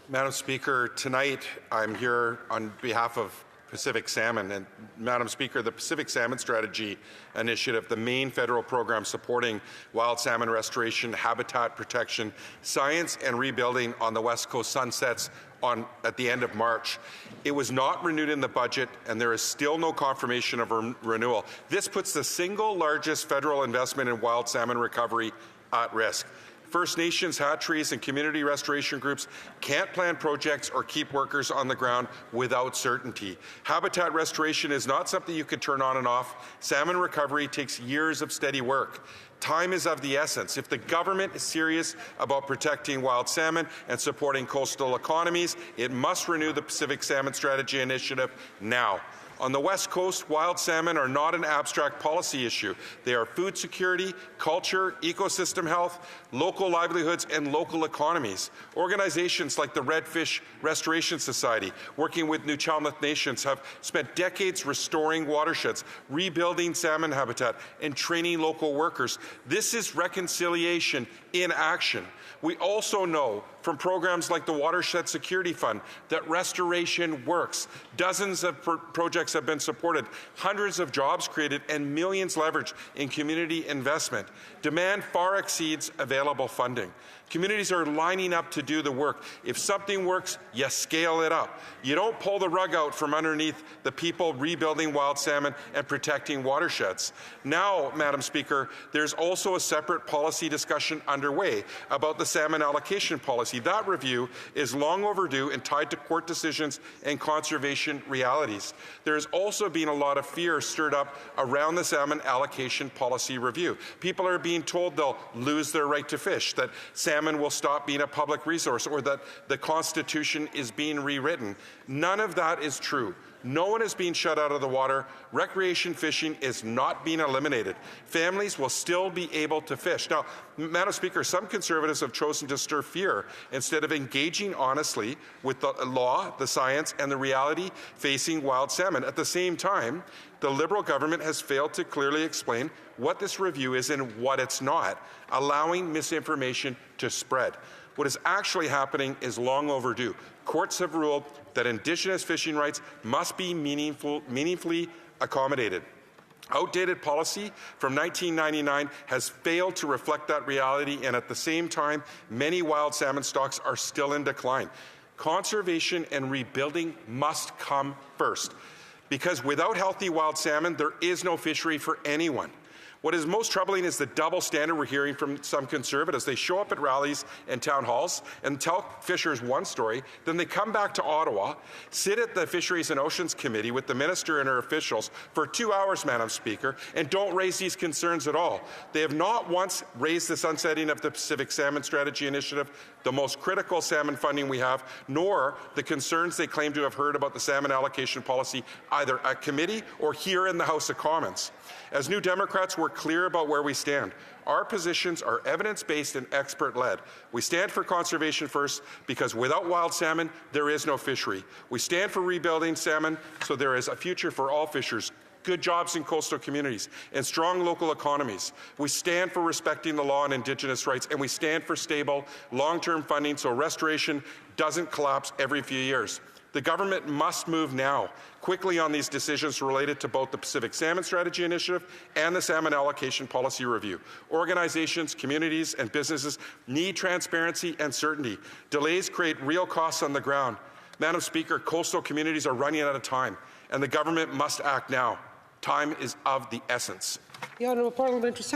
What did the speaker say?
Madam Speaker, tonight I'm here on behalf of Pacific Salmon. And Madam Speaker, the Pacific Salmon Strategy Initiative, the main federal program supporting wild salmon restoration, habitat protection, science and rebuilding on the West Coast, sunsets at the end of March. It was not renewed in the budget, and there is still no confirmation of renewal. This puts the single largest federal investment in wild salmon recovery at risk. First Nations, hatcheries, and community restoration groups can't plan projects or keep workers on the ground without certainty. Habitat restoration is not something you can turn on and off. Salmon recovery takes years of steady work. Time is of the essence. If the government is serious about protecting wild salmon and supporting coastal economies, it must renew the Pacific Salmon Strategy Initiative now. On the West Coast, wild salmon are not an abstract policy issue. They are food security, culture, ecosystem health, local livelihoods, and local economies. Organizations like the Redfish Restoration Society, working with Nuu-chah-nulth Nations, have spent decades restoring watersheds, rebuilding salmon habitat, and training local workers. This is reconciliation in action. We also know from programs like the Watershed Security Fund that restoration works. Dozens of projects have been supported, hundreds of jobs created, and millions leveraged in community investment. Demand far exceeds available funding. Communities are lining up to do the work. If something works, you scale it up. You don't pull the rug out from underneath the people rebuilding wild salmon and protecting watersheds. Now, Madam Speaker, there's also a separate policy discussion underway about the salmon allocation policy. That review is long overdue and tied to court decisions and conservation realities. There has also been a lot of fear stirred up around the salmon allocation policy review. People are being told they'll lose their right to fish, that salmon will stop being a public resource, or that the Constitution is being rewritten. None of that is true. No one is being shut out of the water. Recreation fishing is not being eliminated. Families will still be able to fish. Now, Madam Speaker, some Conservatives have chosen to stir fear instead of engaging honestly with the law, the science, and the reality facing wild salmon. At the same time, the Liberal government has failed to clearly explain what this review is and what it's not, allowing misinformation to spread. What is actually happening is long overdue. Courts have ruled that Indigenous fishing rights must be meaningfully accommodated. Outdated policy from 1999 has failed to reflect that reality, and at the same time, many wild salmon stocks are still in decline. Conservation and rebuilding must come first, because without healthy wild salmon, there is no fishery for anyone. What is most troubling is the double standard we're hearing from some Conservatives. They show up at rallies and town halls and tell fishers one story, then they come back to Ottawa, sit at the Fisheries and Oceans Committee with the minister and her officials for 2 hours, Madam Speaker, and don't raise these concerns at all. They have not once raised the sunsetting of the Pacific Salmon Strategy Initiative, the most critical salmon funding we have, nor the concerns they claim to have heard about the salmon allocation policy either at committee or here in the House of Commons. As New Democrats, we're clear about where we stand. Our positions are evidence-based and expert-led. We stand for conservation first because without wild salmon, there is no fishery. We stand for rebuilding salmon so there is a future for all fishers, good jobs in coastal communities, and strong local economies. We stand for respecting the law and Indigenous rights, and we stand for stable, long-term funding so restoration doesn't collapse every few years. The government must move now, quickly on these decisions related to both the Pacific Salmon Strategy Initiative and the Salmon Allocation Policy Review. Organizations, communities, and businesses need transparency and certainty. Delays create real costs on the ground. Madam Speaker, coastal communities are running out of time, and the government must act now. Time is of the essence. The Honourable Parliamentary